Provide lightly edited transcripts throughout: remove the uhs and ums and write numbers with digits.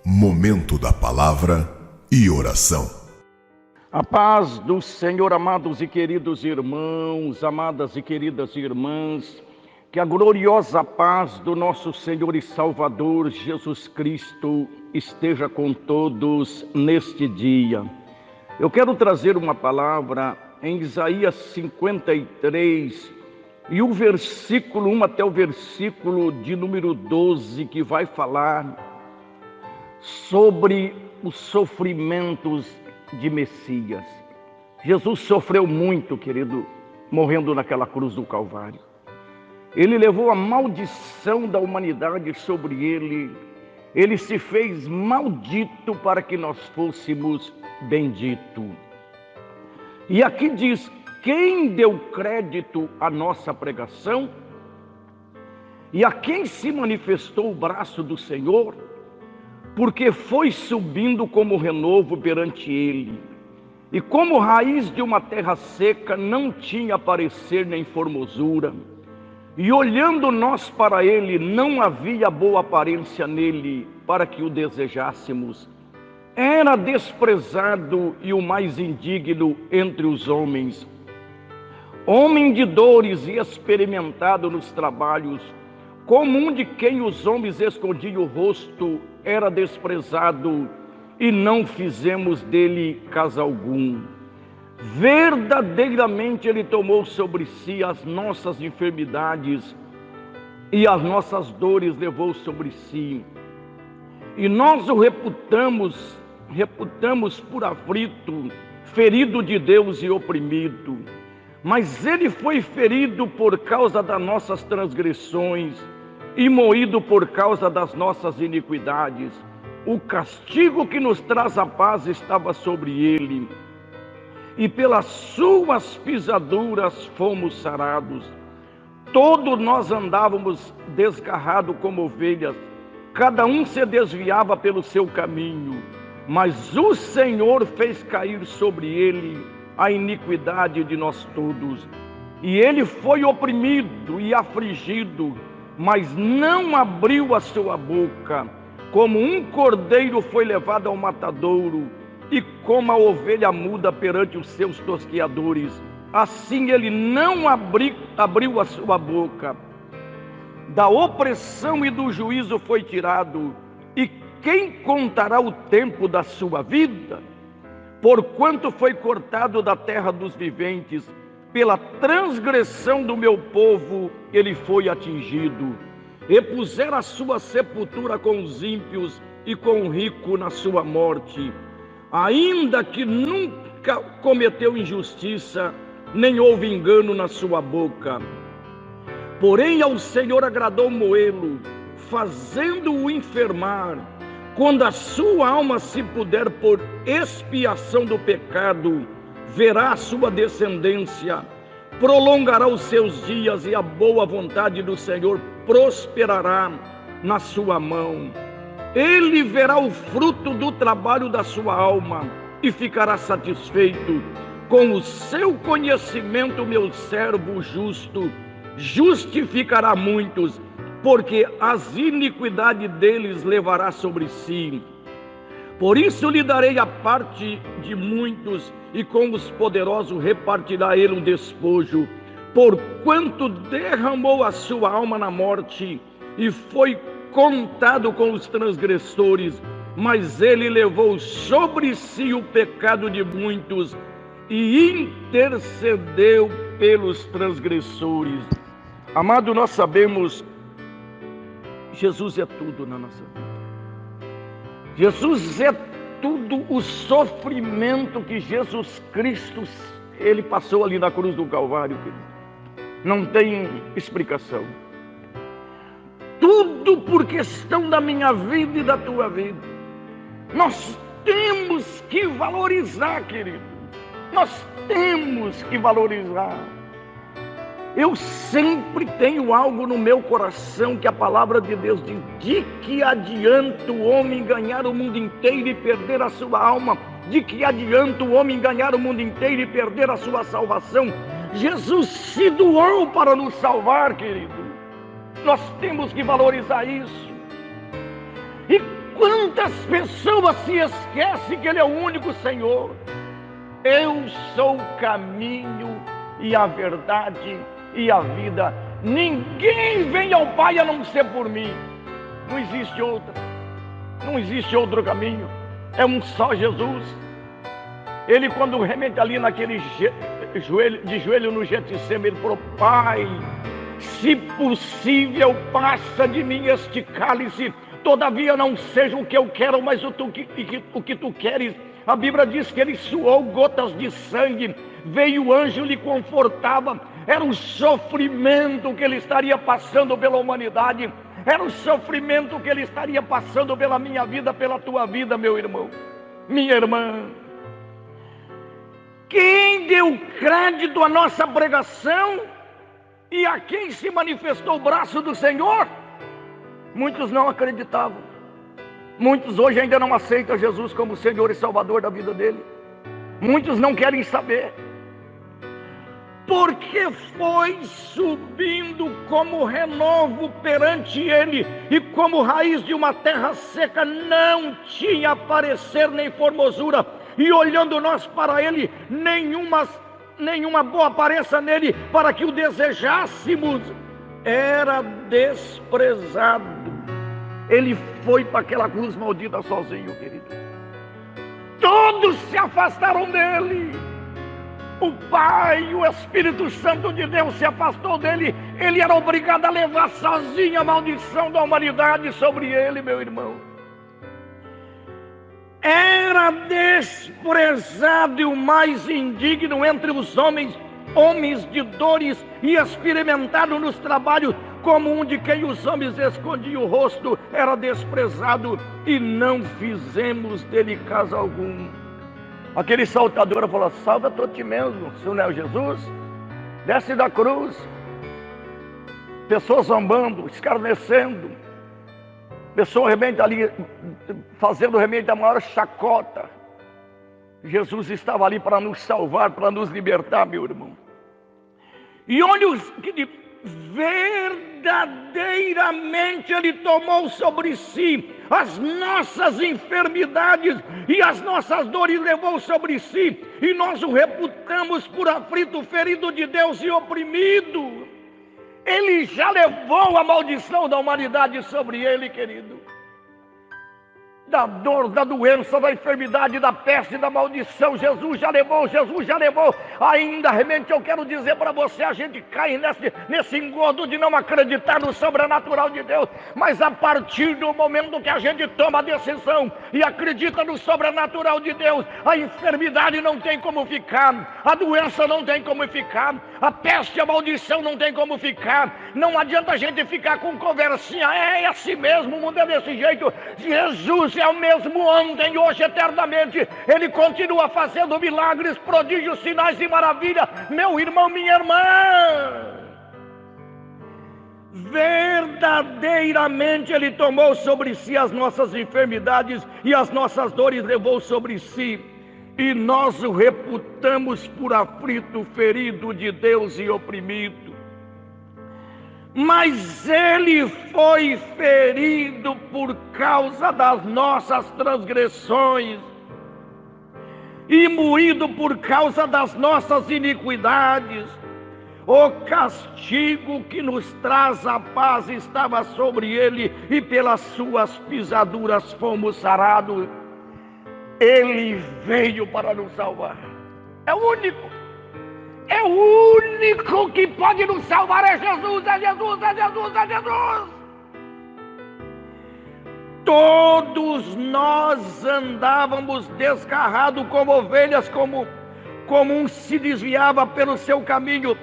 Momento da Palavra e Oração. A paz do Senhor, amados e queridos irmãos, amadas e queridas irmãs, que a gloriosa paz do nosso Senhor e Salvador Jesus Cristo esteja com todos neste dia. Eu quero trazer uma palavra em Isaías 53, e o versículo 1 até o versículo de número 12, que vai falar sobre os sofrimentos de Messias. Jesus sofreu muito, querido, morrendo naquela cruz do Calvário. Ele levou a maldição da humanidade sobre ele. Ele se fez maldito para que nós fôssemos benditos. E aqui diz: quem deu crédito à nossa pregação? E a quem se manifestou o braço do Senhor? Porque foi subindo como renovo perante ele, e como raiz de uma terra seca, não tinha parecer nem formosura. E olhando nós para ele, não havia boa aparência nele, para que o desejássemos. Era desprezado e o mais indigno entre os homens, homem de dores e experimentado nos trabalhos, como um de quem os homens escondiam o rosto, era desprezado, e não fizemos dele caso algum. Verdadeiramente ele tomou sobre si as nossas enfermidades, e as nossas dores levou sobre si. E nós o reputamos por aflito, ferido de Deus e oprimido. Mas ele foi ferido por causa das nossas transgressões e moído por causa das nossas iniquidades. O castigo que nos traz a paz estava sobre ele, e pelas suas pisaduras fomos sarados. Todos nós andávamos desgarrados como ovelhas, cada um se desviava pelo seu caminho, mas o Senhor fez cair sobre ele a iniquidade de nós todos. E ele foi oprimido e afligido, mas não abriu a sua boca. Como um cordeiro foi levado ao matadouro, e como a ovelha muda perante os seus tosqueadores, assim ele não abriu a sua boca. Da opressão e do juízo foi tirado, e quem contará o tempo da sua vida? Porquanto foi cortado da terra dos viventes, pela transgressão do meu povo ele foi atingido. E puseram a sua sepultura com os ímpios e com o rico na sua morte, ainda que nunca cometeu injustiça, nem houve engano na sua boca. Porém ao Senhor agradou moê-lo, fazendo-o enfermar. Quando a sua alma se puder por expiação do pecado, verá a sua descendência, prolongará os seus dias, e a boa vontade do Senhor prosperará na sua mão. Ele verá o fruto do trabalho da sua alma e ficará satisfeito. Com o seu conhecimento, meu servo justo justificará muitos, porque as iniquidades deles levará sobre si. Por isso lhe darei a parte de muitos, e com os poderosos repartirá ele o despojo. Porquanto derramou a sua alma na morte, e foi contado com os transgressores, mas ele levou sobre si o pecado de muitos, e intercedeu pelos transgressores. Amado, nós sabemos, Jesus é tudo na nossa vida. Jesus é tudo. O sofrimento que Jesus Cristo, ele passou ali na cruz do Calvário, querido, não tem explicação. Tudo por questão da minha vida e da tua vida. Nós temos que valorizar, querido. Nós temos que valorizar. Eu sempre tenho algo no meu coração que a palavra de Deus diz: de que adianta o homem ganhar o mundo inteiro e perder a sua alma? De que adianta o homem ganhar o mundo inteiro e perder a sua salvação? Jesus se doou para nos salvar, querido. Nós temos que valorizar isso. E quantas pessoas se esquecem que Ele é o único Senhor? Eu sou o caminho e a verdade e a vida. Ninguém vem ao Pai a não ser por mim. Não existe outra. Não existe outro caminho. É um só Jesus. Ele, quando realmente ali naquele joelho no Getsemane, ele falou: Pai, se possível, passa de mim este cálice. Todavia não seja o que eu quero, mas o que tu queres. A Bíblia diz que ele suou gotas de sangue. Veio o anjo, lhe confortava. Era um sofrimento que ele estaria passando pela humanidade. Era um sofrimento que ele estaria passando pela minha vida, pela tua vida, meu irmão, minha irmã. Quem deu crédito à nossa pregação e a quem se manifestou o braço do Senhor? Muitos não acreditavam. Muitos hoje ainda não aceitam Jesus como Senhor e Salvador da vida dele. Muitos não querem saber. Porque foi subindo como renovo perante ele, e como raiz de uma terra seca, não tinha parecer nem formosura, e olhando nós para ele, nenhuma boa aparência nele, para que o desejássemos. Era desprezado. Ele foi para aquela cruz maldita sozinho, querido. Todos se afastaram dele. O Pai, o Espírito Santo de Deus se afastou dele. Ele era obrigado a levar sozinho a maldição da humanidade sobre ele, meu irmão. Era desprezado e o mais indigno entre os homens de dores, e experimentado nos trabalhos, como um de quem os homens escondiam o rosto. Era desprezado e não fizemos dele caso algum. Aquele saltador falou: salva-te a ti mesmo, se não é Jesus, desce da cruz. Pessoas zombando, escarnecendo, pessoas realmente ali fazendo realmente a maior chacota. Jesus estava ali para nos salvar, para nos libertar, meu irmão. E olha que verdadeiramente ele tomou sobre si as nossas enfermidades e as nossas dores levou sobre si, e nós o reputamos por aflito, ferido de Deus e oprimido. Ele já levou a maldição da humanidade sobre ele, querido. Da dor, da doença, da enfermidade, da peste, da maldição, Jesus já levou. Ainda realmente eu quero dizer para você, a gente cai nesse engodo de não acreditar no sobrenatural de Deus, mas a partir do momento que a gente toma a decisão e acredita no sobrenatural de Deus, a enfermidade não tem como ficar, a doença não tem como ficar, a peste e a maldição não tem como ficar. Não adianta a gente ficar com conversinha, é assim mesmo, o mundo é desse jeito. Jesus é o mesmo ontem, hoje, eternamente. Ele continua fazendo milagres, prodígios, sinais e maravilhas. Meu irmão, minha irmã, verdadeiramente ele tomou sobre si as nossas enfermidades e as nossas dores levou sobre si, e nós o reputamos por aflito, ferido de Deus e oprimido. Mas ele foi ferido por causa das nossas transgressões e moído por causa das nossas iniquidades. O castigo que nos traz a paz estava sobre ele, e pelas suas pisaduras fomos sarados. Ele veio para nos salvar. É o único. É o único que pode nos salvar. É Jesus, é Jesus, é Jesus, é Jesus. Todos nós andávamos desgarrados como ovelhas, como um se desviava pelo seu caminho,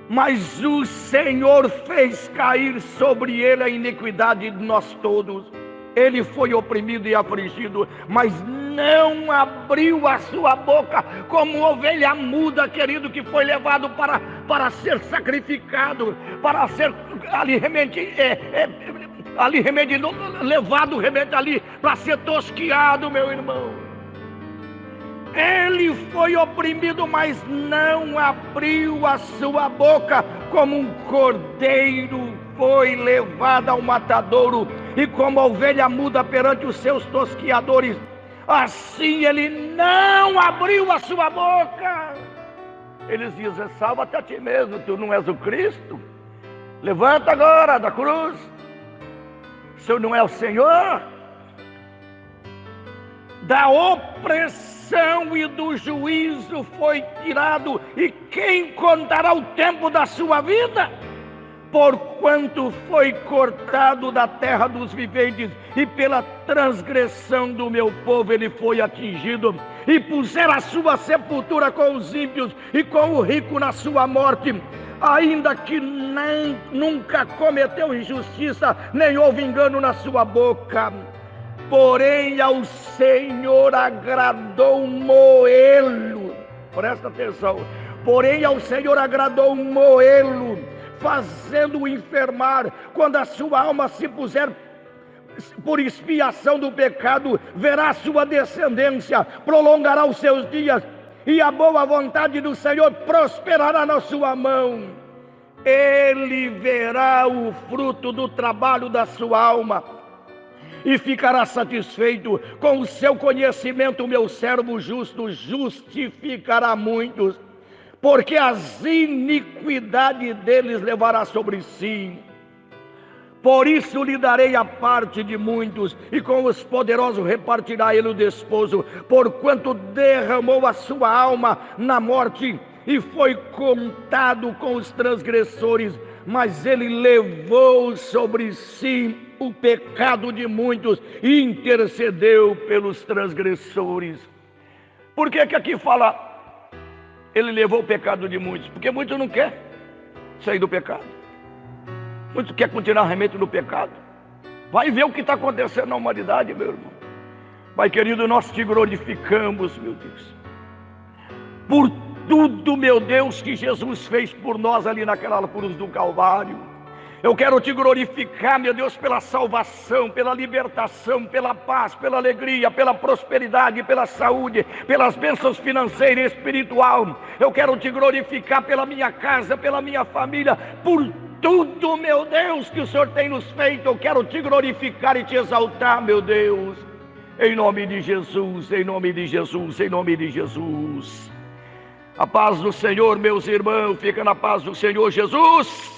mas o Senhor fez cair sobre ele a iniquidade de nós todos. Ele foi oprimido e afligido, mas não abriu a sua boca, como ovelha muda, querido, que foi levado para ser sacrificado, para ser levado ali para ser tosquiado, meu irmão. Ele foi oprimido, mas não abriu a sua boca, como um cordeiro foi levado ao matadouro, e como a ovelha muda perante os seus tosquiadores, assim ele não abriu a sua boca. Eles dizem: salva-te a ti mesmo, tu não és o Cristo? Levanta agora da cruz, o Senhor não é o Senhor? Da opressão e do juízo foi tirado, e quem contará o tempo da sua vida? Porquanto foi cortado da terra dos viventes, e pela transgressão do meu povo ele foi atingido. E puseram a sua sepultura com os ímpios, e com o rico na sua morte, ainda que nem nunca cometeu injustiça, nem houve engano na sua boca. Porém ao Senhor agradou moê-lo. Presta atenção. Porém ao Senhor agradou moê-lo, fazendo-o enfermar. Quando a sua alma se puser por expiação do pecado, verá sua descendência, prolongará os seus dias, e a boa vontade do Senhor prosperará na sua mão. Ele verá o fruto do trabalho da sua alma, e ficará satisfeito. Com o seu conhecimento o meu servo justo justificará muitos, porque as iniquidades deles levará sobre si. Por isso lhe darei a parte de muitos, e com os poderosos repartirá ele o desposo, porquanto derramou a sua alma na morte, e foi contado com os transgressores. Mas ele levou sobre si o pecado de muitos, e intercedeu pelos transgressores. Por que aqui fala ele levou o pecado de muitos? Porque muitos não querem sair do pecado, muitos querem continuar realmente no pecado. Vai ver o que está acontecendo na humanidade, meu irmão. Pai querido, nós te glorificamos, meu Deus, por tudo, meu Deus, que Jesus fez por nós ali naquela cruz do Calvário. Eu quero te glorificar, meu Deus, pela salvação, pela libertação, pela paz, pela alegria, pela prosperidade, pela saúde, pelas bênçãos financeiras e espiritual. Eu quero te glorificar pela minha casa, pela minha família, por tudo, meu Deus, que o Senhor tem nos feito. Eu quero te glorificar e te exaltar, meu Deus, em nome de Jesus, em nome de Jesus, em nome de Jesus. A paz do Senhor, meus irmãos, fica na paz do Senhor Jesus.